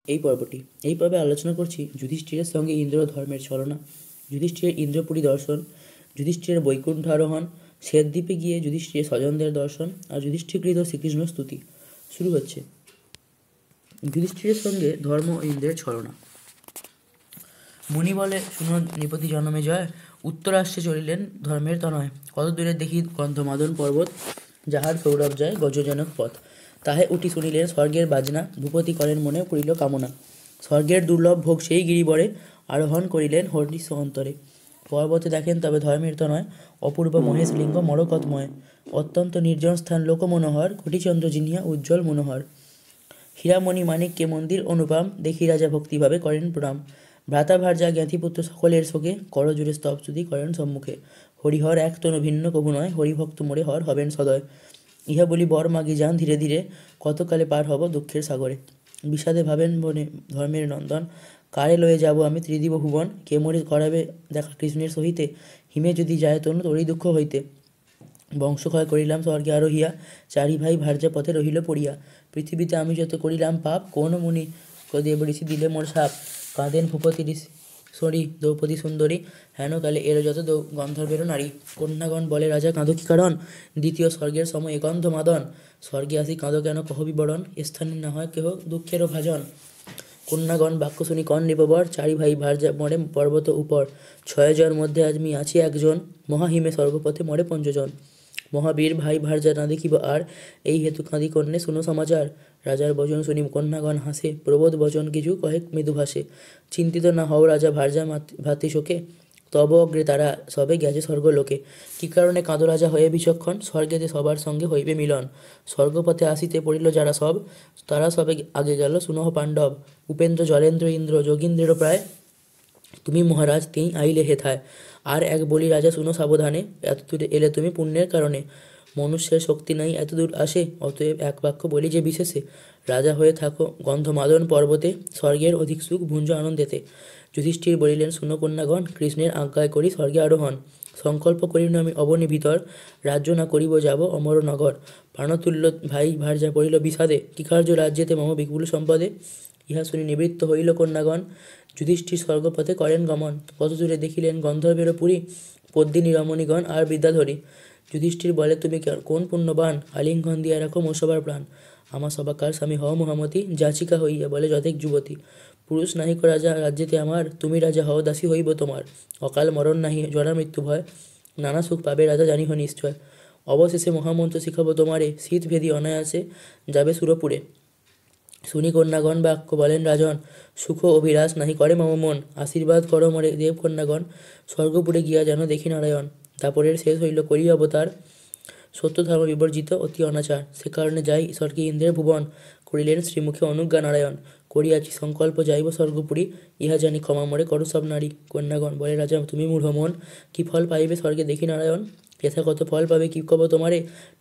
এই পর্বটি এই পর্বে আলোচনা করছি যুধিষ্ঠিরের সঙ্গে ইন্দ্র ধর্মের ছলনা, যুধিষ্ঠিরের ইন্দ্রপুরী দর্শন, যুধিষ্ঠিরের বৈকুণ্ঠ আরোহণ, শ্বেতদ্বীপে গিয়ে যুধিষ্ঠিরের স্বজনদের দর্শন আর যুধিষ্ঠিরকৃত শ্রীকৃষ্ণ স্তুতি। শুরু হচ্ছে যুধিষ্ঠিরের সঙ্গে ধর্ম ও ইন্দ্রের ছলনা। মুনি বলে, শুনো নৃপতি জনমে জয়, উত্তরাশ্বে চলিলেন ধর্মের তনয়। কত দূরে দেখি গন্ধমাদন পর্বত, যাহার সৌরভ যায় গজজনক পথ। তাহে উঠি শুনিলেন স্বর্গের বাজনা, ভূপতি করেন মনে করিল কামনা। স্বর্গের দুর্লভ ভোগ সেই গিরিবরে, আরোহণ করিলেন হরিশ অন্তরে। পর্বতে দেখেন তবে ধর্মের তনয়, অপূর্ব মহেশ লিঙ্গ মরকতময়। অত্যন্ত নির্জন স্থান লোক মনোহর, কোটিচন্দ্র জিনিয়া উজ্জ্বল মনোহর। হীরামণি মানিক্যে মন্দির অনুপম, দেখি রাজা ভক্তিভাবে করেন প্রণাম। ভ্রাতা ভার্যা জ্ঞাতিপুত্র সকলের শোকে, করজোড়ে স্তব স্তুতি করেন সম্মুখে। হরিহর এক তনু ভিন্ন কভু নয়, হরিভক্ত মোরে হর হবেন সদয়। ইহা বলি বর মাগি যান ধীরে ধীরে, কতকালে পার হব দুঃখের সাগরে। বিষাদে ভাবেন বনে ধর্মের নন্দন, কারে লয়ে যাব আমি ত্রিদিব ভুবন। কে মোরে করাবে দেখা কৃষ্ণের সহিতে, হিমে যদি যায় তনু তোরই দুঃখ হইতে। বংশক্ষয় করিলাম স্বর্গে আরোহিয়া, চারি ভাই ভার্যা পথে রহিল পড়িয়া। পৃথিবীতে আমি যত করিলাম পাপ, কোন মুনি দেব ঋষি দিলে মোর শাপ। কাঁদেন ভূপতি ঋষি সরি দ্রৌপদী সুন্দরী, হেন কালে এর যত গন্ধর্বেরও নারী। কন্যাগণ বলে রাজা কাঁদো কি কারণ, দ্বিতীয় স্বর্গের সময় গন্ধ মাদন। স্বর্গে আসি কাঁদো কেন কহ বিবরণ, স্থানে না হয় কেহ দুঃখেরও ভাজন। কন্যাগণ বাক্য শুনি কন নৃপবর, চারি ভাই ভার্যা মরে পর্বত উপর। 6 জন মধ্যে আজমি আছি একজন, মহাহিমে স্বর্গপথে মরে পঞ্চজন। মহাবীর ভাই ভার্যা না দেখিব আর, এই হেতু কাঁদি কন্যে শুনো সমাচার। রাজার বচন শুনি কন্যাগণ হাসে, প্রবোধ বচন কিছু কহে মৃদু ভাষে। চিন্তিত না হও রাজা ভার্যা ভাতৃ শোকে, তব অগ্রে তারা সবে গেছে স্বর্গলোকে। কি কারণে কাঁদো রাজা হয়ে বিচক্ষণ, স্বর্গেতে সবার সঙ্গে হইবে মিলন। স্বর্গপথে আসিতে পড়িল যারা সব, তারা সবে আগে গেল শুনহ পাণ্ডব। উপেন্দ্র জলেন্দ্র ইন্দ্র যোগীন্দ্রেরও প্রায়, তুমি মহারাজ তিন আইলে হেথায়। আর এক বলি রাজা শুনো সাবধানে, এত দূরে এলে তুমি পুণ্যের কারণে। মনুষ্যের শক্তি নাই এত দূর আসে, অতএব এক বাক্য বলি যে বিশেষে। রাজা হয়ে থাকো গন্ধমাদন পর্বতে, স্বর্গের অধিক সুখ ভুঞ্জ আনন্দেতে। যুধিষ্ঠির বলিলেন, শুনো কন্যাগণ, কৃষ্ণের আজ্ঞায় করি স্বর্গে আরোহণ। সংকল্প করিল আমি অবনী ভিতর, রাজ্য না করিব যাব অমর নগর। প্রাণতুল্য ভাই ভার্যা পড়িল বিষাদে, কি কার্য রাজ্যেতে মম বিপুল সম্পদে। ইহা শুনি নিবৃত্ত হইল কন্যাগণ, যুধিষ্ঠির স্বর্গপথে করেন গমন। কত দূরে দেখিলেন গন্ধর্বের পুরী, পদ্মিনী রমণীগণ আর বিদ্যাধরী। যুধিষ্ঠির বলে, তুমি কোন পুণ্যবান, আলিঙ্গন দিয়া রাখো মোর সবার প্রাণ। আমার সবাকার স্বামী হও মহামতি, যাচিকা হইয়া বলে যতেক যুবতী। পুরুষ নাহিক রাজা রাজ্যেতে আমার, তুমি রাজা হও দাসী হইব তোমার। অকাল মরণ নাহি জরা মৃত্যু ভয়, নানা সুখ পাবে রাজা জানিহ নিশ্চয়। অবশেষে মহামন্ত্র শিখাবো তোমারে, শীত ভেদি অনায়াসে যাবে সুরপুরে। শুনি কন্যাগণ বাক্য বলেন রাজন, সুখ অভিলাষ নাহি করে মম মন। আশীর্বাদ করো মরে দেব কন্যাগণ, স্বর্গপুরে গিয়া যেন দেখি নারায়ণ। তারপরের শেষ হইল করি অবতার, সত্য ধর্ম বিবর্জিত অতি অনাচার। সে কারণে যাই স্বর্গে ইন্দ্রের ভুবন, করিলেন শ্রীমুখে অনুজ্ঞা নারায়ণ। করিয়াছি সংকল্প যাইব স্বর্গপুরী, ইহা জানি ক্ষমা মরে করো সব নারী। কন্যাগণ বলে রাজা, তুমি মূঢ় মন, কি ফল পাইবে স্বর্গে দেখি নারায়ণ। যথা কত ফল পাবে কি কব তোমারে,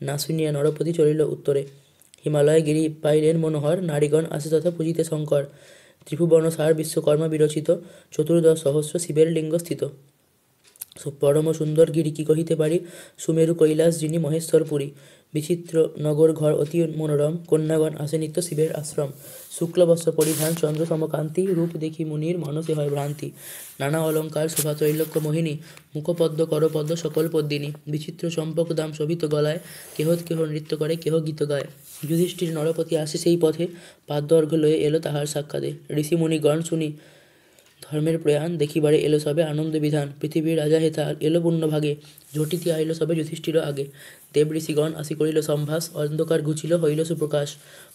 না শুনিয়া নরপতি চলিল উত্তরে। হিমালয় গিরি পাইলেন মনোহর, নারীগণ আসে তথা পূজিতে শঙ্কর। ত্রিভুবন সার বিশ্বকর্মা বিরচিত, 14 সহস্র শিবের লিঙ্গ স্থিত। পরম সুন্দর গিরি কি কহিতে পারি, সুমেরু কৈলাস যিনি মহেশ্বরপুরী। বিচিত্র নগর ঘর অতি মনোরম, কন্যাগণ আসে নিত্য শিবের আশ্রম। শুক্লবস্ত্র পরিধান চন্দ্র সমকান্তি, রূপ দেখি মুনির মানসে হয় ভ্রান্তি। নানা অলঙ্কার শোভা ত্রৈলোক্য মোহিনী, মুখপদ্ম করপদ্ম সকল পদ্মিনী। বিচিত্র চম্পক দাম শোভিত গলায়, কেহ কেহ নৃত্য করে কেহ গীত গায়। যুধিষ্ঠির নরপতি আসে সেই পথে, পাদ্য লয়ে এলো তাহার সাক্ষাতে। ঋষিমুনিগণ শুনি ধর্মের প্রয়াণ, দেখিবারে এলো সবে আনন্দ বিধান। পৃথিবীর রাজা হেথা এলো পূর্ণ ভাগে, ঝটিতে আইল সবে যুধিষ্ঠির আগে। দেব ঋষিগণ আসি করিল সম্ভাস, অন্ধকার ঘুচিল হইল সুপ্রকাশ।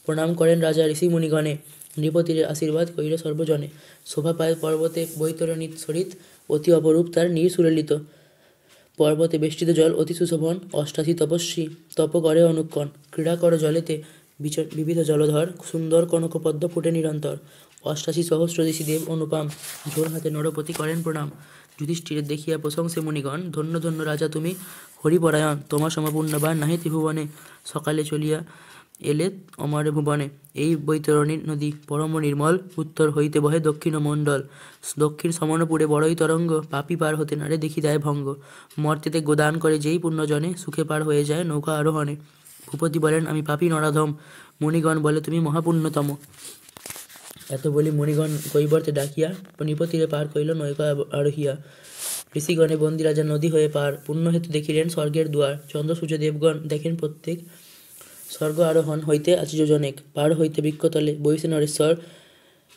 প্রণাম করেন রাজা ঋষিমুনিগণে, নৃপতির আশীর্বাদ করিল সর্বজনে। শোভা পায় পর্বতে বৈতরণী সরিত, অতি অপরূপ তার নীর সুললিত। পর্বতে বেষ্টিত জল অতি সুশোভন, অষ্টাশী তপস্বী তপ করে অনুক্ষণ। ক্রীড়া কর জলেতে বিবিধ জলধর, সুন্দর কনক পদ্ম ফুটে নিরন্তর। 88 সহস্র ঋষি দেব অনুপম, ঝোর হাতে নরপতি করেন প্রণাম। যুধিষ্ঠিরের দেখিয়া প্রশংসে মুনিগণ, ধন্য ধন্য রাজা তুমি হরিপরায়ণ। তোমার সমপুণ্যবান নাহি ত্রিভুবনে, সকালে চলিয়া এলে অমর ভুবনে। এই বৈতরণী নদী পরম নির্মল, উত্তর হইতে বহে দক্ষিণ মণ্ডল। দক্ষিণ সমনপুরে বড়ই তরঙ্গ, পাপী পার হতে নারে দেখি দেয় ভঙ্গ। মর্তেতে গোদান করে যেই পুণ্যজনে, সুখে পার হয়ে যায় নৌকা আরোহণে। ভূপতি বলেন আমি পাপী নরাধম, মুনিগণ বলে তুমি মহাপুণ্যতম। এত বলি মুনিগণ কৈবর্তে ডাকিয়া নিপতিরে পার করিল নৌকা আরোহিয়া। ঋষিগণে বন্দী রাজা নদী হয়ে পার, পুণ্য হেতু দেখিলেন স্বর্গের দুয়ার। চন্দ্র সূর্য দেবগণ দেখেন প্রত্যেক, স্বর্গ আরোহণ হইতে আছে যোজনেক। পার হইতে বৃক্ষতলে বহিছে নরেশ্বর,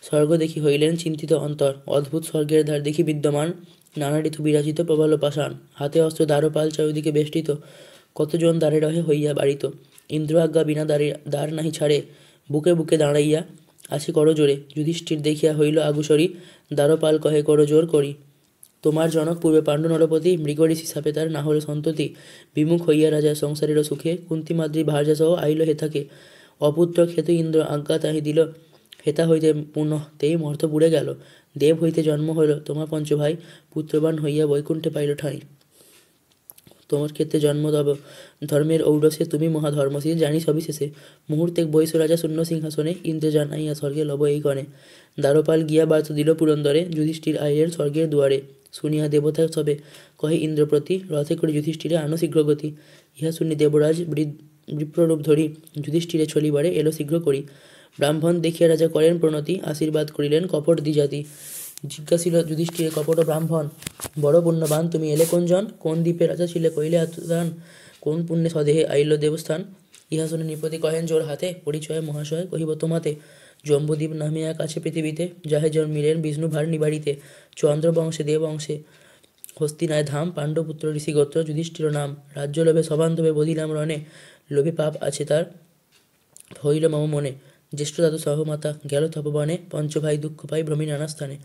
স্বর্গ দেখি হইলেন চিন্তিত অন্তর। অদ্ভুত স্বর্গের ধার দেখি বিদ্যমান, নানা ঋতু বিরাজিত প্রবল পাষাণ। হাতে অস্ত্র দ্বারপাল চারিদিকে বেষ্টিত, কতজন দ্বারে রহে হইয়া বাড়িত। ইন্দ্র আজ্ঞা বিনা দ্বার নাহি ছাড়ে, বুকে বুকে দাঁড়াইয়া আছে করজোরে। যুধিষ্ঠির দেখিয়া হইল আগুসরি, দ্বারপাল কহে করজোর করি। তোমার জনক পূর্বে পাণ্ডু নরপতি, মৃগঋষি সাপে তার না হল সন্ততি। বিমুখ হইয়া রাজা সংসারের সুখে, কুন্তি মাদ্রি ভার্যা সহ আইল হেথাকে। অপুত্র খেতু ইন্দ্র আজ্ঞা তাহি দিল, হেতা হইতে পুনঃ তেই মর্তপুরে গেল। দেব হইতে জন্ম হইল তোমার পঞ্চ ভাই, পুত্রবান হইয়া বৈকুণ্ঠে পাইল ঠাঁই। তোমার ক্ষেত্রে জন্ম তব, ধর্মের ঔরসে তুমি মহাধর্মশীল জানি সবিশেষে। মুহূর্তে বৈশ রাজা শূন্য সিংহাসনে, ইন্দ্র জানাইয়া স্বর্গে লব এই গণে। দ্বারপাল গিয়া বার্তা দিল পুরন্দরে, যুধিষ্ঠির আইলেন স্বর্গের দুয়ারে। শুনিয়া দেবতা সবে কহে ইন্দ্রপ্রতি, রথে করে যুধিষ্ঠিরে আনো শীঘ্র গতি। ইহা শুনি দেবরাজ বিপ্ররূপ ধরি, যুধিষ্ঠিরে চলিবারে এলো শীঘ্র করি। ব্রাহ্মণ দেখিয়া রাজা করেন প্রণতি, আশীর্বাদ করিলেন কপট দ্বিজাতি। জিজ্ঞাসিল যুধিষ্ঠিরে কপট ব্রাহ্মণ, বড় পুণ্যবান তুমি এলে কোন জন? কোন দ্বীপে রাজা ছিলে কইলে আত্মদান? কোন পুণ্যে স্বদেহে আইল দেবস্থান? ইহা শুনে নৃপতি কহেন জোর হাতে, পরিচয় মহাশয় কহিব তোমাতে। জম্বুদ্বীপ নামে এক আছে পৃথিবীতে, যাহে জন্মিলেন বিষ্ণু ভার নিবাড়িতে। চন্দ্রবংশে দেবংশে হস্তিনায় ধাম, পাণ্ডবপুত্র ঋষিগোত্র যুধিষ্ঠির নাম। রাজ্য লোভে সবান্ধবে বধিলাম রণে, লোভে পাপ আছে তার হইল মম মনে। জ্যেষ্ঠ দাদু সহমাতা গেল তপবনে, পঞ্চ ভাই দুঃখ পাই ভ্রমি নানা স্থানে।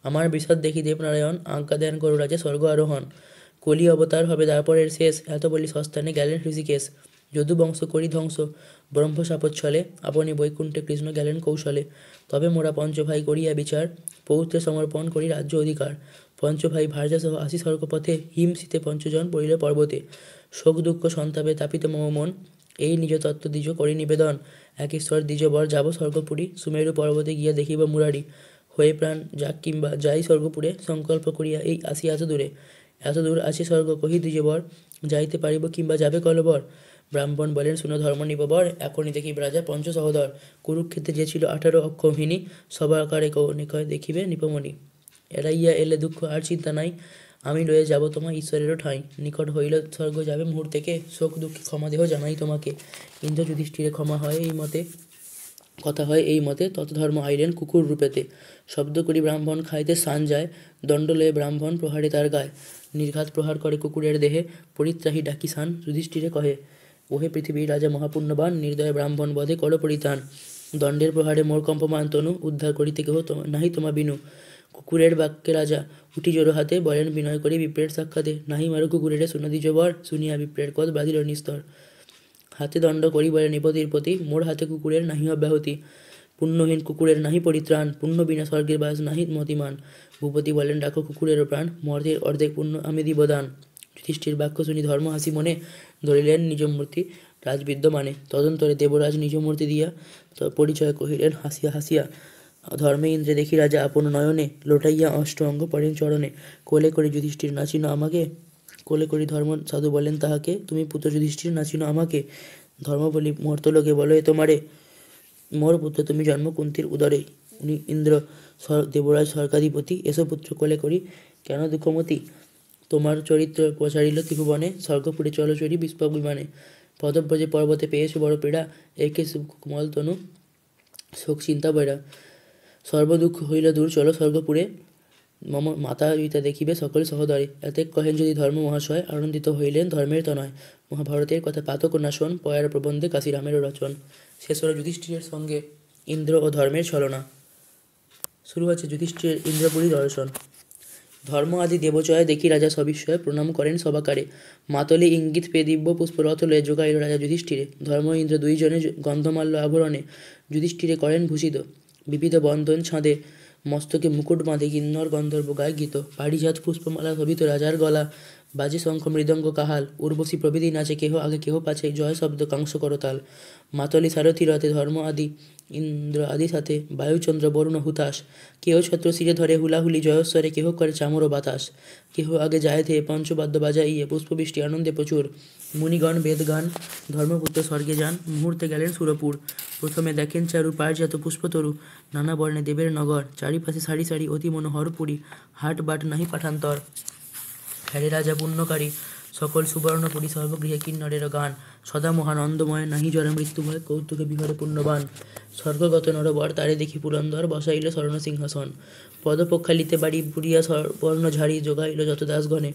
আমার বিষাদ দেখি দেবনারায়ণ, আজ্ঞা দেন করু রাজা স্বর্গ আরোহণ। কলি অবতার হবে তারপরের শেষ, এত বলি সস্থানে গেলেন ঋষিকেশ। যদু বংশ করি ধ্বংস ব্রহ্ম সাপচ্ছলে, আপনি বৈকুণ্ঠে কৃষ্ণ গেলেন কৌশলে। তবে মোরা পঞ্চ ভাই করিয়া বিচার, পৌত্রে সমর্পণ করি রাজ্য অধিকার। পঞ্চ ভাই ভার্যা সহ আসি স্বর্গপথে, হিম শীতে পঞ্চজন পড়িল পর্বতে। শোক দুঃখ সন্তাপে তাপিত মম মন, এই নিজ তত্ত্ব দ্বিজ করি নিবেদন। এক ঈশ্বর দ্বিজবর যাব স্বর্গপুরী, সুমেরু পর্বতে গিয়া দেখিব মুরারি। হয়ে প্রাণ যাক কিংবা যাই স্বর্গপুরে, সংকল্প করিয়া এই আসি এত দূরে। এত দূর আছে স্বর্গ কহি দ্বিজবর, যাইতে পারিব কিংবা যাবে কলবর। ব্রাহ্মণ বলেন শুনো ধর্ম নিপবর, এখনই দেখি রাজা পঞ্চ সহোদর। কুরুক্ষেত্রে যে ছিল 18 অক্ষৌহিনী, সবাকারে কৌনিকয় দেখিবে নিপমণি। এড়াইয়া এলে দুঃখ আর চিন্তা নাই, আমি লয়ে যাব তোমার ঈশ্বরেরও ঠাঁই। নিকট হইল স্বর্গ যাবে মুহূর্তেকে, শোক দুঃখে ক্ষমা দেহ জানাই তোমাকে। ইন্দ্র যুধিষ্ঠিরে ক্ষমা হয় এই মতে, কথা হয় এই মতে, তত ধর্ম আইলেন কুকুর রূপেতে। শব্দ করি ব্রাহ্মণ খাইতে স্থান যায়, দণ্ড লয়ে ব্রাহ্মণ প্রহারে তার গায়। নির্ঘাত প্রহার করে কুকুরের দেহে, পরিত্রাহী ডাকি সান যুধিষ্ঠিরে কহে। ওহে পৃথিবীর রাজা মহাপুণ্যবান, নির্দয় ব্রাহ্মণ বধে কর পরিত্রাণ। দণ্ডের প্রহারে মোর কম্পমান তনু, উদ্ধার করিতে কেহ নাহি তোমা বিনু। কুকুরের বাক্যে রাজা উঠি জোড়ো হাতে, বলেন বিনয় করি বিপ্রের সাক্ষাতে। নাহি মারো কুকুরের শুনো দ্বিজবর, শুনিয়া বিপ্রের কদ বাঁধিল নিস্তর। হাতে দণ্ড করি বলে নিপতির প্রতি, মোর হাতে কুকুরের নাহি অব্যাহতি। পুণ্যহীন কুকুরের নাহি পরিত্রাণ, পুণ্য বিনা স্বর্গের বাস নাহি মতিমান। ভূপতি বলেন রাখো কুকুরেরও প্রাণ, মর্তের অর্ধেক পুণ্য আমি দিব দান। যুধিষ্ঠির বাক্য শুনি ধর্ম হাসি মনে, ধরিলেন নিজ মূর্তি রাজবিদ্যমানে। তদন্তরে দেবরাজ নিজ মূর্তি দিয়া, পরিচয় কহিলেন হাসিয়া হাসিয়া। ধর্মে ইন্দ্রে দেখি রাজা আপন নয়নে, লোটাইয়া অষ্ট অঙ্গ পড়েন চরণে। কোলে করে যুধিষ্ঠির নাচিন আমাকে, কোলে করি ধর্ম সাধু বলেন তাহাকে, তুমি পুত্র যুধিষ্ঠির নাচিন আমাকে। ধর্ম বলি মর্তলোকে বলো এ তোমারে, মোর পুত্র তুমি জন্ম কুন্তির উদরে। উনি ইন্দ্র দেবরাজ স্বর্গাধিপতি, এসো পুত্র কোলে করি কেন দুঃখমতি। তোমার চরিত্র প্রচারিল ত্রিভুবনে, স্বর্গপুরে চলো চরি বিস্পক বিমানে। পদব্রজে পর্বতে পেয়েছো বড় পীড়া, একে কোমল তনু শোক চিন্তা বেড়া। সর্বদুঃখ হইল দূর চলো স্বর্গপুরে, মম মাতা পিতা দেখিবে সকল সহদরে। এতে কহেন যদি ধর্ম মহাশয়, আনন্দিত হইলেন ধর্মের তনয়। মহাভারতের কথা পাতক না শোন, পয়ার প্রবন্ধে কাশিরামেরও রচন। শেষ হলো যুধিষ্ঠিরের সঙ্গে ইন্দ্র ও ধর্মের ছলনা। শুরু হচ্ছে যুধিষ্ঠিরের ইন্দ্রপুরী দর্শন। ধর্ম আদি দেবচয় দেখি রাজা সবিস্ময়ে প্রণাম করেন সবাকারে। মাতলে ইঙ্গিত পেয়ে দিব্য পুষ্পরথ লয়ে যোগাইল রাজা যুধিষ্ঠিরে। ধর্ম ইন্দ্র দুইজনে গন্ধমাল্য আভরণে, যুধিষ্ঠিরে করেন ভূষিত। বিবিধ বন্ধন ছাঁদে, মস্তকে মুকুট বাঁধে কিন্নর গন্ধর্ব গায় গীত। পারিজাত পুষ্পমালা শোভিত রাজার গলা, বাজে শঙ্খ মৃদঙ্গ কাহাল উর্বশী প্রভৃতি নাচে, কেহ আগে কেহ পাছে, জয় শব্দ কাংস করতাল। মাতলি সারথি রথে ধর্ম আদি ইন্দ্র আদি সাথে, বায়ুচন্দ্র বরুণ হুতাশ। কেহ ছত্র শিরে ধরে হুলাহুলি জয়স্বরে, কেহ করে চামর ও বাতাস। কেহ আগে যায় ধে পঞ্চবাদ্য বাজাইয়ে, পুষ্পবৃষ্টি আনন্দে প্রচুর। মুনিগণ বেদগান ধর্মপুত্র স্বর্গে যান, মুহূর্তে গেলেন সুরপুর। প্রথমে দেখেন চারু পারিজাত পুষ্পতরু, নানা বর্ণে দেবের নগর। চারিপাশে সারি সারি অতি মনোহর পুরী, হাট বাট নাহি পাঠান্তর। হ্যারে রাজা পুণ্যকারী, সকল সুবর্ণপুরী, সর্বগৃহে কিন্নরের গান। সদা মহানন্দময়, নাহি জরে মৃত্যু ভয়, কৌতুকে বিহরে পুণ্যবান। স্বর্গগত নরবর, তারে দেখি পুরন্দর, বসাইল স্বর্ণ সিংহাসন। পদপক্ষালিতে বাড়ি পুরিয়া স্বর্ণ ঝাড়ি, যোগাইল যত দাসগণে।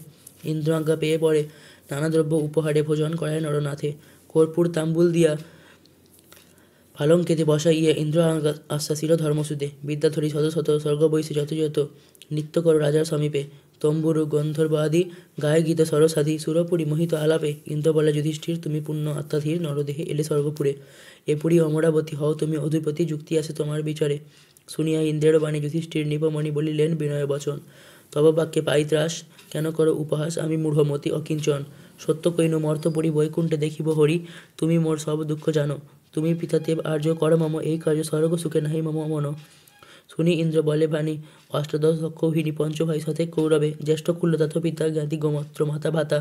ইন্দ্র আজ্ঞা পেয়ে পরে, নানা দ্রব্য উপহারে ভোজন করায় নরনাথে। কর্পূর তাম্বুল দিয়া পালঙ্কেতে বসাইয়া, ইন্দ্র আশ্বাসিল ধর্মসুদে। বিদ্যাধরী শত শত, স্বর্গ বৈশে যত যত, নৃত্য কর রাজার সমীপে। তম্বুরু গন্ধর্ব আদি, গায়ে গীত সরসাদি, সুরপুরী মোহিত আলাপে। ইন্দ্র বলে যুধিষ্ঠির, তুমি পুণ্য আত্মাধীর, নরদেহে এলে স্বর্গপুরে। এ পুরী অমরাবতী, হও তুমি অধিপতি, যুক্তি আছে তোমার বিচারে। শুনিয়া ইন্দ্রের বাণী, যুধিষ্ঠির নিপমণি বলিলেন বিনয় বচন। তব বাক্যে পাই ত্রাস, কেন করো উপহাস, আমি মূঢ়মতি অকিঞ্চন। সত্য কইনু মর্তপুরী, বৈকুণ্ঠে দেখিব হরি। তুমি মোর সব দুঃখ জানো, তুমি পিতাদেব আর্য, কর মম এই কার্য, স্বর্গ সুখে নাহি মম মন। শুনি ইন্দ্র বলে বাণী, অষ্টাদশ অক্ষৌহিনী পঞ্চভাই সাথে কৌরবে। জ্যেষ্ঠ কুল্লতাথ পিতা, জ্ঞাতি গোমত্র মাতা ভাতা,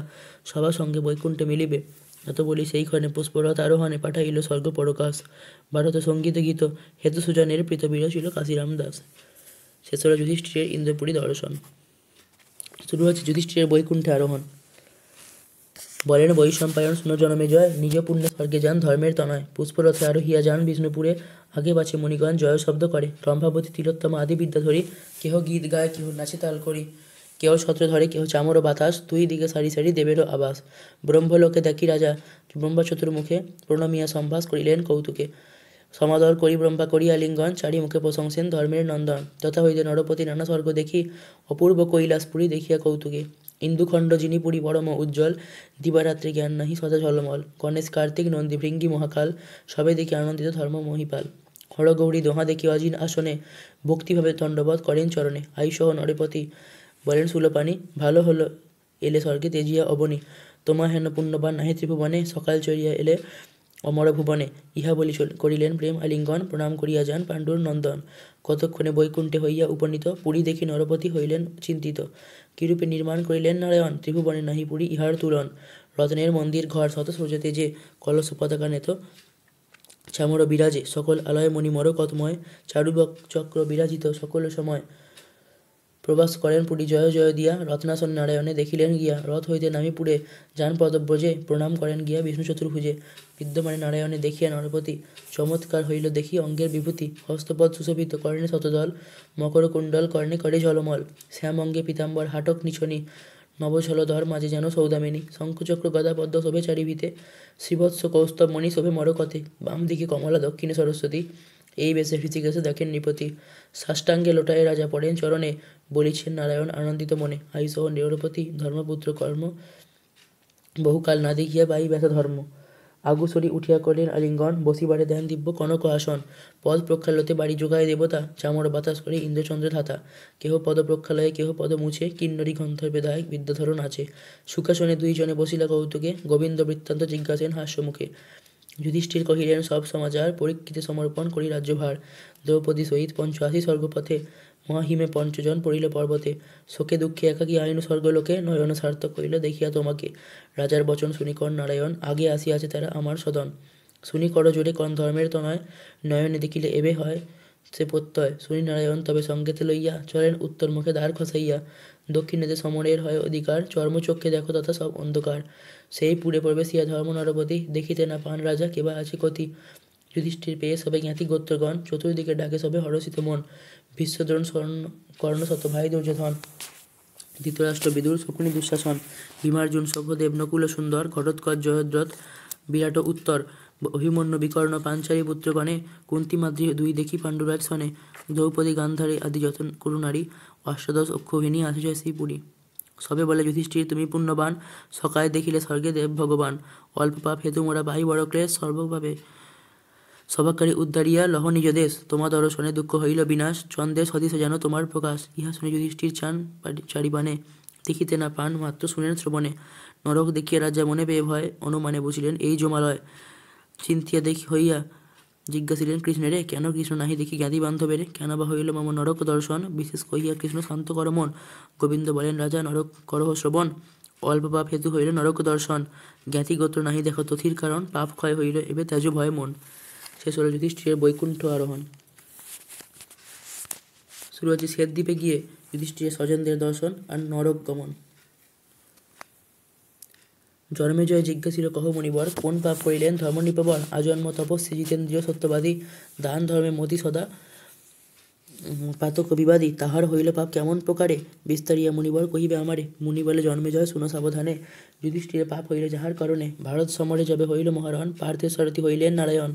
সবার সঙ্গে বৈকুণ্ঠে মিলিবে। এত বলি সেইখানে পুষ্পরথ আরোহণে, পাঠাইল স্বর্গ পরকাশ। ভারত সঙ্গীত গীত হেতু সুজানের, প্রীত বিরসিল কাশীরাম দাস। শেষ হল যুধিষ্ঠিরের ইন্দ্রপুরী দর্শন। শুরু হচ্ছে যুধিষ্ঠিরের বৈকুণ্ঠে আরোহণ। বলেন বৈশম্পায়ন, শুনো জনমে জয়, নিজ পুণ্যে স্বর্গে যান ধর্মের তনয়। পুষ্পরথে আরোহিয়া যান বিষ্ণুপুরে, আগে পাছে মণিগণ জয় শব্দ করে। রম্ভাবতী তিলোত্তমা আদি বিদ্যাধরী, কেহ গীত গায়, কেহ নাচে তাল করি। কেহ ছত্র ধরে, কেহ চামর ও বাতাস, দুই দিকে সারি সারি দেবেরও আবাস। ব্রহ্মলোকে দেখি রাজা, ব্রহ্মা চতুর্মুখে, প্রণমিয়া সম্ভাস করিলেন কৌতুকে। সমাদর করি ব্রহ্মা করিয়া লিঙ্গন, চারি মুখে প্রশংসেন ধর্মের নন্দন। তথা হইতে নরপতি নানা স্বর্গ দেখি, অপূর্ব কৈলাসপুরী দেখিয়া কৌতুকে। ইন্দুখণ্ড যিনি পুরী পরম উজ্জ্বল, দিবারাত্রি জ্ঞান নাহি সদা ঝলমল। গণেশ কার্তিক নন্দী ভৃঙ্গি মহাকাল, সবে দেখি আনন্দিত ধর্ম মহিপাল। হরগৌরী দোহা দেখি অজিন আসনে, ভক্তিভাবে দণ্ডবৎ করেন চরণে। আইসহ নরেপতি বলেন সুলোপানি, ভালো হলো এলে স্বর্গে তেজিয়া অবনী। তোমা হেন পুণ্যবান নাহি ত্রিভুবনে, সকাল চড়িয়া এলে অমর ভুবনে। ইহা বলি করিলেন প্রেম আলিঙ্গন, প্রণাম করিয়া যান পাণ্ডুর নন্দন। কতক্ষণে বৈকুণ্ঠে হইয়া উপনীত, পুরী দেখি নরপতি হইলেন চিন্তিত। কিরূপে নির্মাণ করিলেন নারায়ণ, ত্রিভুবনে নাহি পুরী ইহার তুলন। রত্নের মন্দির ঘর শত সূর্য তেজে, কলস পতাকা নেত চামর বিরাজে। সকল আলয় মণি মরকতময়, চারুবক চক্র বিরাজিত সকল সময়। প্রবাস করেন পুরী জয় জয় দিয়া, রত্নাসন নারায়ণে দেখিলেন গিয়া। রথ হইতে নামি পুরে যান পদব্রজে, প্রণাম করেন গিয়া বিষ্ণু চতুর্ভুজে। বিদ্যমানে নারায়ণে দেখিয়া নরপতি, চমৎকার হইল দেখি অঙ্গের বিভূতি। হস্তপদ সুশোভিত, কর্ণে শতদল, মকরকুণ্ডল কর্ণে করে ঝলমল। শ্যাম অঙ্গে পীতাম্বর, হাটক নিছনি, নবছলধর মাঝে যেন সৌদামিনী। শঙ্খচক্র গদা পদ্ম শোভে চারিভিতে, শ্রীবৎস কৌস্তব মণি শোভে মরকতে। বাম দিকে কমলা, দক্ষিণে সরস্বতী, এই বেশে হৃষিকেশে দেখেন নৃপতি। সাষ্টাঙ্গে লোটায় রাজা পড়েন চরণে, বলিছেন নারায়ণ আনন্দিত মনে। আইসহ নরপতি ধর্মপুত্র কর্ম, বহুকাল না দেখিয়া পাই ব্যথা ধর্ম। আগুসরি উঠিয়া করিলেন আলিঙ্গন, বসিবারে দেন দিব্য কনক আসন। পদ প্রক্ষালতে বাড়ি যোগায় দেবতা, চামর বাতাস করে ইন্দ্রচন্দ্র ধাতা। কেহ পদ প্রক্ষালয়ে, কেহ পদ মুছে, কিন্নরী গন্ধর্ব বিধায়ক বিদ্যাধর নাচে। সুখাসনে দুইজনে বসিলা কৌতুকে, গোবিন্দ বৃত্তান্ত জিজ্ঞাসেন হাস্যমুখে। যুধিষ্ঠির কহিলেন সব সমাচার, পরীক্ষিতে সমর্পণ করি রাজ্যভার। দ্রৌপদী সহিত 85 স্বর্গপথে, মহাহিমে পঞ্চজন পড়িল পর্বতে। শোকে দুঃখে একাকী আইনু স্বর্গলোকে, নয়ন সার্থক হইল দেখিয়া তোমাকে। রাজার বচন শুনি কর নারায়ণ, আগে আসিয়াছে তারা আমার সদন। শুনি কর জোরে কন ধর্মের তনয়, নয়নে দেখিলে এবে হয় সে প্রত্যয়। শুনি নারায়ণ তবে সঙ্গেতে লইয়া, চলেন উত্তর মুখে দ্বার খসাইয়া। দক্ষিণেতে সমরের হয় অধিকার, চর্মচক্ষে দেখো তথা সব অন্ধকার। সেই পুরে প্রবেশিয়া ধর্ম নরপতি, দেখিতে না পান রাজা কেবা আছে কতি। যুধিষ্ঠির পেয়ে সবে জ্ঞাতি গোত্রগণ, চতুর্দিকে ডাকে সবে হরষিত মন। ভীষ্মদ্রোণ কর্ণ শত ভাই দুর্যোধন, ধৃতরাষ্ট্র বিদুর শকুনি দুঃশাসন। ভীমার্জুন সভদেব নকুল সুন্দর, ঘটোৎকচ জয়দ্রথ বিরাট উত্তর। অভিমন্যু বিকর্ণ পাঞ্চালী পুত্রগণে, কুন্তী মাদ্রী দুই দেখি পাণ্ডুরাজ সনে। দ্রৌপদী গান্ধারী আদি যত করুনারী, অষ্টাদশ অক্ষৌহিনী আসিছে শ্রীপুরী। সবে বলে যুধিষ্ঠির তুমি পুণ্যবান, সকায় দেখিলে স্বর্গে দেব ভগবান। অল্প পাপ হেতু মোরা বাহি বড় ক্লেশ, সর্বভাবে সভাকারী উদ্ধারিয়া লহ নিজ দেশ। তোমার দর্শনে দুঃখ হইল বিনাশ, চন্দ্রের সদৃশ যেন তোমার প্রকাশ। ইহা শুনে যুধিষ্ঠির চান চারিবানে, দেখিতে না পান, মাত্র শুনেন শ্রবণে। নরক দেখিয়া রাজা মনে পেয়ে ভয়, অনুমানে বুঝিলেন এই জমালয়। চিন্তিয়া দেখি হইয়া জিজ্ঞাসিলেন কৃষ্ণেরে, কেন কৃষ্ণ নাহি দেখি জ্ঞাতি বান্ধবেরে? কেন বা হইল মম নরক দর্শন? বিশেষ কহিয়া কৃষ্ণ শান্ত কর মন। গোবিন্দ বলেন, রাজা নরক করহ শ্রবণ। অল্প পাপ হেতু হইল নরক দর্শন। জ্ঞাতি গোত্র নাহি দেখো তথির কারণ, পাপ ক্ষয় হইল এবে ত্যাজ ভয় মন। শেষ হল যুধিষ্ঠিরের বৈকুণ্ঠ আরোহণ। শুরু হচ্ছে শ্বেতদ্বীপে গিয়ে যুধিষ্ঠিরের স্বজনদের দর্শন আর নরক গমন। জন্মেজয় জিজ্ঞাসিল, কহ মুনিবর, কোন পাপ করিলেন ধর্ম নিপবর? আজন্ম তপস্বী জিতেন্দ্রীয় সত্যবাদী, দান ধর্মে মতি সদা পাতক বিবাদী। তাহার হইল পাপ কেমন প্রকারে? বিস্তারিয়া মুনিবর কহিবে আমারে। মুনি বলে, জন্মেজয় শুনো সাবধানে। যুধিষ্ঠিরের পাপ হইল যাহার কারণে, ভারত সমরে যবে হইল মহারণ, পার্থের সারথি হইলেন নারায়ণ।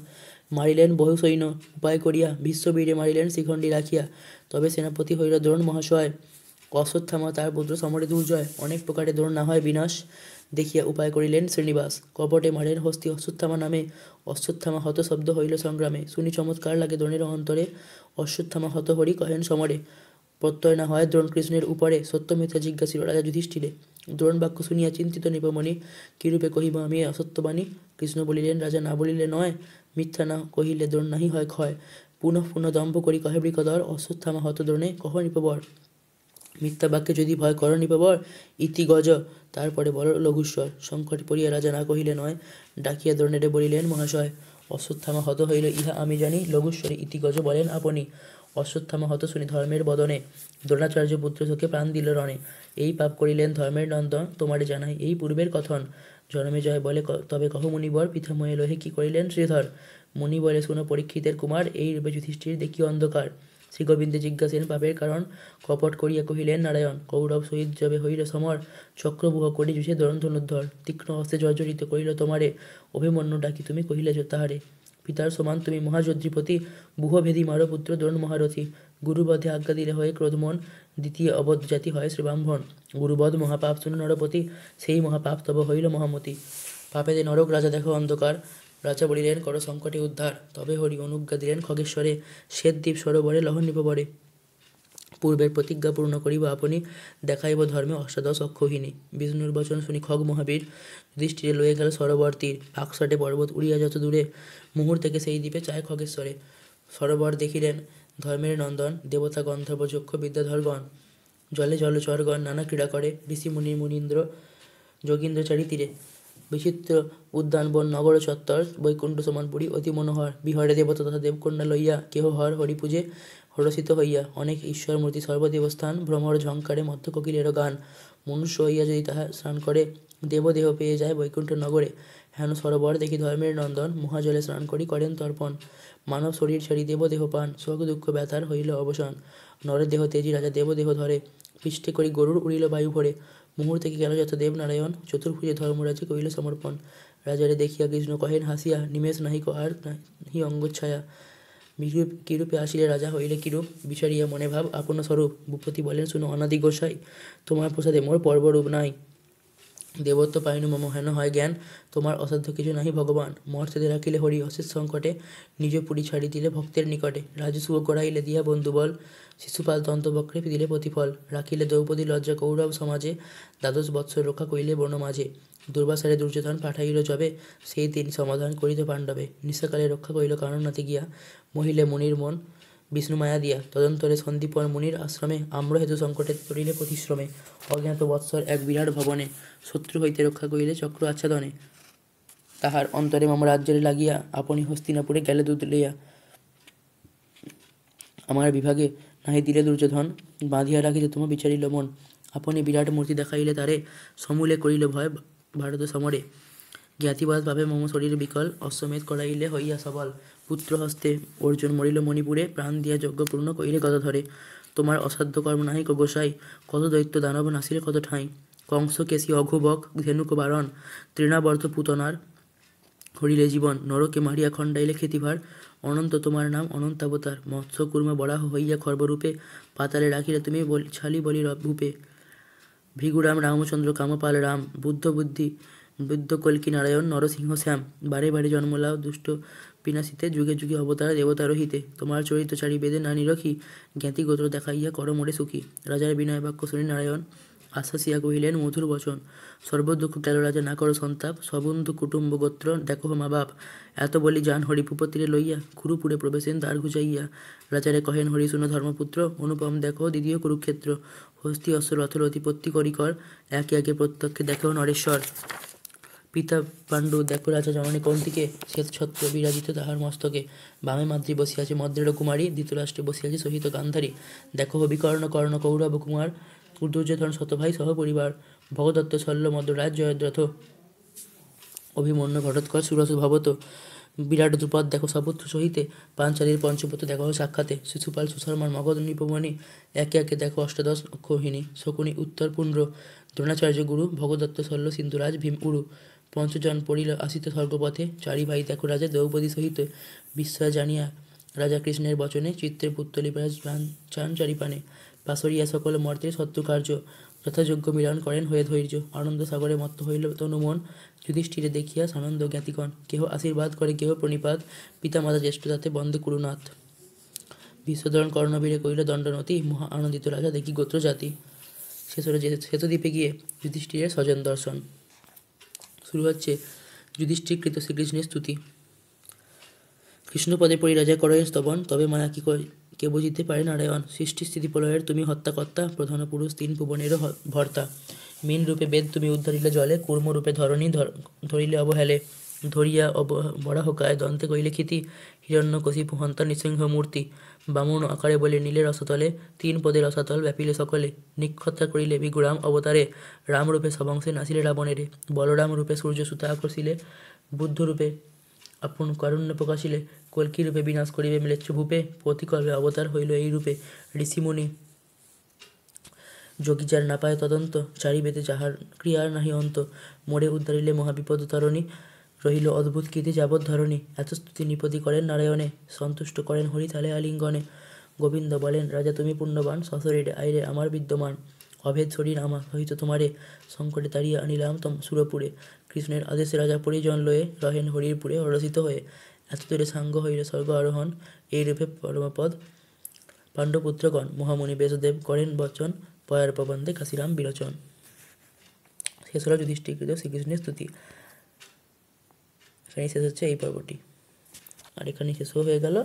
মারিলেন বহু সৈন্য উপায় করিয়া, বিশ্ববীরে মারিলেন শিখণ্ডী রাখিয়া। তবে সেনাপতি হইল দ্রোণ মহাশয়, অশ্বত্থামা তার পুত্র সমরে দুর্জয়। অনেক প্রকারে দ্রোণ না হয় বিনাশ, দেখিয়া উপায় করিলেন শ্রীনিবাস। কপটে মারেন হস্তি অশ্বত্থামা নামে, অশ্বত্থামা হত শব্দ হইল সংগ্রামে। শুনি চমৎকার লাগে দ্রোণের অন্তরে, অশ্বত্থামা হত হরি কহেন সমরে। প্রত্যয় না হয় দ্রোণ কৃষ্ণের উপরে, সত্য মিথ্যা জিজ্ঞাসিল রাজা যুধিষ্ঠিরে। দ্রোণ বাক্য শুনিয়া চিন্তিত নিপমণি, কিরূপে কহিব আমি অসত্যবাণী? কৃষ্ণ বলিলেন, রাজা না বলিলে নয়, মিথ্যা না কহিলে দ্রোণ নাহি হয় ক্ষয়। পুনঃ পুনঃ দম্ভ করি কহে বৃকদর, অশ্বত্থামা হত দ্রোণে কহ নিপবর। মিথ্যা বাক্যে যদি ভয় কর নিপবর, ইতি গজ তারপরে বল লঘুস্বর। সংকটে পড়িয়া রাজা না কহিলে নয়, ডাকিয়া দ্রোণেরে বলিলেন মহাশয়। অশ্বত্থামা হত হইল ইহা আমি জানি, লঘুস্বরে ইতি গজ বলেন আপনি। অশ্বত্থামা হত শুনি ধর্মের বদনে, দ্রোণাচার্য পুত্র শোকে প্রাণ দিল রণে। এই পাপ করিলেন ধর্মের নন্দন, তোমারে জানাই এই পূর্বের কথন। জনমেজয় বলে, তবে কহ মুনিবর, পিতামহে লোহে কি করিলেন শ্রীধর? মুনি বলে, শুনো পরীক্ষিতের কুমার, এই রূপে যুধিষ্ঠির দেখি অন্ধকার। শ্রী গোবিন্দে জিজ্ঞাসেন পাপের কারণ, কপট করিয়া কহিলেন নারায়ণ। কৌরব সহিত যবে হইল সমর, চক্রবুহ করি যুষে দ্রোণ ধনুর্ধর। তীক্ষ্ণ হস্তে জর্জরিত করিল তোমারে, অভিমন্যু ডাকি তুমি কহিলে তাহারে। পিতার সমান তুমি মহাযোদ্ধিপতি, বুহভেদী মারো পুত্র দ্রোণ মহারথী। গুরুবধে আজ্ঞা দিলে হয়ে ক্রোধমন, দ্বিতীয় অবধ জাতি হয় শ্রীব্রাহ্মণ। গুরুবধ মহাপাপ শুনো নরপতি, সেই মহাপাপ তব হইল মহামতি। পাপেতে নরক রাজা দেখো অন্ধকার, রাজা বলিলেন করো সংকটে উদ্ধার। তবে হরি অনুজ্ঞা দিলেন খগেশ্বরে, শ্বেতদ্বীপ সরোবরে লহ নিপবরে। পূর্বের প্রতিজ্ঞা পূর্ণ করিব আপনি, দেখাইব ধর্মে অষ্টাদশ অক্ষৌহিনী। বিষ্ণুর বচন শুনি খগ মহাবীর, যুধিষ্ঠিরে লয়ে গেল সরোবর তীর। পাকশাটে পর্বত উড়িয়া যত দূরে, মুহূর থেকে সেই দ্বীপে চায় খগেশ্বরে। সরোবর দেখিলেন ধর্মের নন্দন, দেবতা গন্ধর্ব যক্ষ বিদ্যাধরগণ। জলে জলচরগণ নানা ক্রীড়া করে, ঋষি মুনি মুনীন্দ্র যোগীন্দ্রচারী তীরে। বিচিত্র উদ্যান বন নগর চত্বর, বৈকুণ্ঠ সমান পুরী অতি মনোহর। বিহরে দেবতা তথা দেবকন্যা লইয়া, কেহ হর হরি পূজে হরষিত হইয়া। অনেক ঈশ্বর মূর্তি সর্বদেবস্থান, ভ্রমর ঝঙ্কারে মধ্য কোকিলেরও গান। মনুষ্য হইয়া যদি তাহা স্নান করে, দেবদেহ পেয়ে যায় বৈকুণ্ঠ নগরে। হেন সরোবর দেখি ধর্মের নন্দন, মহাজলে স্নান করি করেন তর্পণ। মানব শরীর ছাড়ি দেবদেহ পান, শোক দুঃখ ব্যথার হইল অবসান। নরের দেহ তেজি রাজা দেবদেহ ধরে, পৃষ্ঠে করি গরুর উড়িল বায়ু ভরে। মুহূর থেকে গেল যত দেব নারায়ণ, চতুর্ভুজে ধর্মরাজে করিল সমর্পণ। রাজারে দেখিয়া কৃষ্ণ কহেন হাসিয়া, নিমেষ নাহিক আর নাহি অঙ্গচ্ছায়া। কিরূপে আসিলে রাজা হইলে কিরূপ, বিচারিয়া মনে ভাব আপন স্বরূপ। ভূপতি বলেন, শুনো অনাদি গোসাই, তোমার প্রসাদে মোর পর্বরূপ নাই। দেবত্ব পাইনু মম হেন হয় জ্ঞান, তোমার অসাধ্য কিছু নাহি ভগবান। মর্তেতে রাখিলে হরি অশেষ সংকটে, নিজ পুরী ছাড়ি দিলে ভক্তের নিকটে। রাজসূয় গড়াইলে দিয়া বন্ধুবল, শিশুপাল দন্তবক্রে দিলে প্রতিফল। রাখিলে দ্রৌপদী লজ্জা কৌরব সমাজে, দ্বাদশ বৎসর রক্ষা করিলে বন মাঝে। দুর্বাসারে দুর্যোধন পাঠাইল যবে, সেই দিন সমাধান করিত পাণ্ডবে। নিশাকালে রক্ষা করিল কাননাতে গিয়া, মহিলে মুনির মন বিষ্ণু মায়া দিয়া। তদন্তরে সন্দীপন মুনির আশ্রমে, আম্র হেতু সংকটে তরিলে প্রতিশ্রমে। অজ্ঞাত বৎসর এক বিরাট ভবনে, শত্রু হইতে রক্ষা করিলে চক্র আচ্ছাদনে। তাহার অন্তরে মম রাজ্যের লাগিয়া, আপনি হস্তিনাপুরে গেলে দুধ লইয়া। আমার বিভাগে নাহি দিলে দুর্যোধন, বাঁধিয়া রাখিতে তোমা বিচারিল মন। আপনি বিরাট মূর্তি দেখাইলে তারে, সমূলে করিল ভয় ভারত সমরে। জ্ঞাতিবাদ ভাবে মম শরীর বিকল, অশ্বমেধ করাইলে হইয়া সবল। পুত্র হস্তে অর্জুন মরিল মণিপুরে, প্রাণ দিয়া যজ্ঞ পূর্ণ করিলে গদাধরে। তোমার অসাধ্য কর্ম নাহি কো গোসাই, কত দৈত্য দানব নাসিলে কত ঠাঁই। কংস কেশী অঘুবক ধেনুক বারণ, তৃণাবর্ত পুতনার হরিলে জীবন। নরকে মারিয়া খণ্ডাইলে খ্যাতিভার, অনন্ত তোমার নাম অনন্তাবতার। মৎস্য কুর্ম বরাহ হইয়া খর্বরূপে, পাতালে রাখিলে তুমি ছালি বলির ভূপে। ভৃগুরাম রামচন্দ্র কামপাল রাম, বুদ্ধ বুদ্ধি বুদ্ধ কল্কি নারায়ণ নরসিংহ শ্যাম। বারে বারে জন্ম লাও দুষ্ট বিনাশিতে, যুগে যুগে অবতার দেবতার রহিতে। তোমার চরিত্র চারি বেদে না নিরখি, জ্ঞাতি গোত্র দেখাইয়া কর মোরে সুখী। রাজার বিনয় বাক্য শুনি নারায়ণ, আশ্বাসিয়া কহিলেন মধুর বচন, সর্বদুঃখ গেল রাজা, না করো সন্তাপ, সবন্ধু কুটুম্ব গোত্র দেখো মা বাপ, এত বলি যান হরি ভূপতিরে লইয়া, কুরুপুরে প্রবেশেন দ্বার ঘুচাইয়া, রাজারে কহেন হরি শুনো ধর্মপুত্র, অনুপম দেখো দ্বিতীয় কুরুক্ষেত্র, হস্তি অস্ত্র রথর অতিপত্তি করি কর, একে একে প্রত্যক্ষে দেখো নরেশ্বর, পিতা পাণ্ডু দেখো রাজা জননী কৌন্তিকে, শ্বেতছত্র বিরাজিত তাহার মস্তকে, বামে মাদ্রি বসিয়াছে মদ্রের কুমারী, ধৃতরাষ্ট্রে বসিয়াছে সহিত গান্ধারী, দেখো বিকর্ণ কর্ণ কৌরব কুমার, দুর্যোধন শতভাই সহ পরিবার, ভগদত্ত শল্য মদ্ররাজ জয়দ্রথ, অভিমন্যু ঘটোৎকচ সুরস ভবত, বিরাট দ্রুপদ দেখো সপুত্র সহিতে, পাঞ্চালীর পঞ্চপুত্র দেখো সাক্ষাতে, শিশুপাল সুশর্মার মগধ নিপমণি, একে একে দেখো অষ্টাদশ অক্ষৌহিনী, শকুনি উত্তর পুণ্ড্র, দ্রোণাচার্য গুরু, ভগদত্ত শল্য সিন্ধুরাজ ভীম উরু, পঞ্চজন পড়িল আসিত স্বর্গপথে, চারি ভাই দেখো রাজা দ্রৌপদী সহিত, বিস্ময় জানিয়া রাজা কৃষ্ণের বচনে, চিত্রের পুত্তলিপরাজ চান চারিপানে, পাশরিয়া সকল মর্তের শত্রু কার্য, যথাযোগ্য মিলন করেন হয়ে ধৈর্য, আনন্দ সাগরে মত্ত হইল তনুমন, যুধিষ্ঠিরে দেখিয়া সানন্দ জ্ঞাতিগণ, কেহ আশীর্বাদ করে কেহ প্রণিপাত, পিতা মাতা জ্যেষ্ঠ তাতে বন্দে কুরুনাথ, বিশ্বধরণ কর্ণবীরে কইল দণ্ডনতি, মহা আনন্দিত রাজা দেখি গোত্র জাতি। শেষ হলো শ্বেতদ্বীপে গিয়ে যুধিষ্ঠিরের স্বজন দর্শন। শুরু হচ্ছে যুধিষ্ঠিরকৃত শ্রীকৃষ্ণের স্তুতি। কৃষ্ণপদে পড়ি রাজা করেন স্তবন, তবে মায়া কি কে বুঝিতে পারে নারায়ণ, সৃষ্টি স্থিতি প্রলয়ের তুমি হত্যাকর্তা, প্রধান পুরুষ তিন ভুবনেরও ভর্তা, মীন রূপে বেদ তুমি উদ্ধারিলে জলে, কূর্ম রূপে ধরণী ধরিলে অবহেলে, ধরিয়া বরাহকায় দন্তে কইলে ক্ষিতি, হিরণ্যকশিপু হন্তা নৃসিংহ মূর্তি, বামন আকারে বলে নীলে রসতলে, তিন পদে রসাতল ব্যাপিলে সকলে, নিক্ষত্রা করিলে বিগুরাম অবতারে, রামরূপে সবংশে নাসিলে রাবণেরে, বলরাম রূপে সূর্য সুতা আকর্ষিলে, বুদ্ধরূপে আপন কারুণ্য প্রকাশিলে, কল্কি রূপে বিনাশ করিবে ম্লেচ্ছ ভূপে, প্রতিকল্পে অবতার হইল এই রূপে, ঋষিমুনি যোগী যার না পায় তদন্ত, চারি বেদে যাহার ক্রিয়ার নাহি অন্ত, মোড়ে উদ্ধারিলে মহাবিপদ তরণী, রহিল অদ্ভুত কীর্তি যাবৎ ধরণী, এত স্তুতি নিপতি করেন নারায়ণে, সন্তুষ্ট করেন হরি তালে আলিঙ্গনে, গোবিন্দ বলেন রাজা তুমি পুণ্যবান, সশরীরে আইরে আমার বিদ্যমান, অভেদ শরীর আমার সহিত তোমারে, সংকটে তাড়িয়ে আনিলাম সুরপুরে, কৃষ্ণের আদেশে রাজা পরিজন লয়ে, রহেন হরিরপুরে অরসিত হয়ে, এত দূরে সাঙ্গ হইল স্বর্গ আরোহণ, এই রূপে পরমপদ পাণ্ডবপুত্রগণ, মহামুনি ব্যাসদেব করেন বচন, পয়ার প্রবন্ধে কাশিরাম বিলোচন। শেষ হল যুধিষ্ঠিরকৃত শ্রীকৃষ্ণের স্তুতি। এখানেই শেষ হচ্ছে এই পর্বটি, আর এখানেই শেষ হয়ে গেল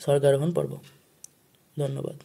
স্বর্গারোহণ পর্ব। ধন্যবাদ।